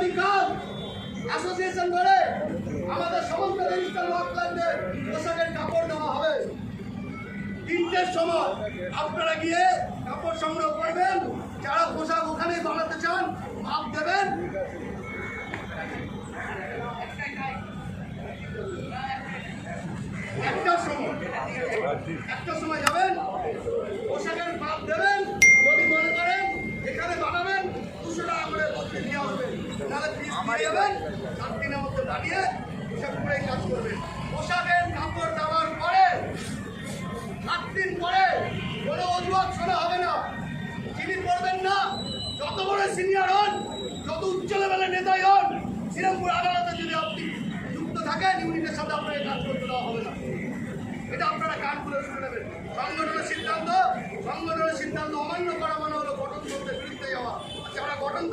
আগামীকাল অ্যাসোসিয়েশন করে আমাদের সমস্ত রেজিস্টার ওয়ার্কারদের পোশাকের কাপড় দেওয়া হবে। 3টের সময় আপনারা গিয়ে কাপড় সংগ্রহ করবেন। যারা পোশাক ওখানে বানাতে চান মাপ দেবেন। একটা সময় যাবেন, পোশাকের মাপ দেবেন। যদি মনে করেন এখানে বানাবেন 200 টাকা করে বলতে দেওয়া হবে, নাহলে ফিস দিয়ে যাবেন। 7 দিনের মধ্যে বানিয়ে পোশাক করে কাজ করবেন। পোশাকের কাপড় দেওয়ার পরে 7 দিন পরে কোনো অজুহাত শোনা হবে না। যিনি করবেন না, যত বড় সিনিয়র হন, যত উচ্চ লেভেলের নেতাই হন, শ্রীরামপুর আদালতে যদি আপনি যুক্ত থাকেন, ইউনিটের সাথে আপনাকে কাজ করতে দেওয়া হবে না। এটা আপনারা কান খুলে শুনে নেবেন। সংগঠনের সিদ্ধান্ত অমান্য করা মানে হলো গঠনতন্ত্রের বিরুদ্ধে যাওয়া। আচ্ছা, আমরা গঠনতন্ত্র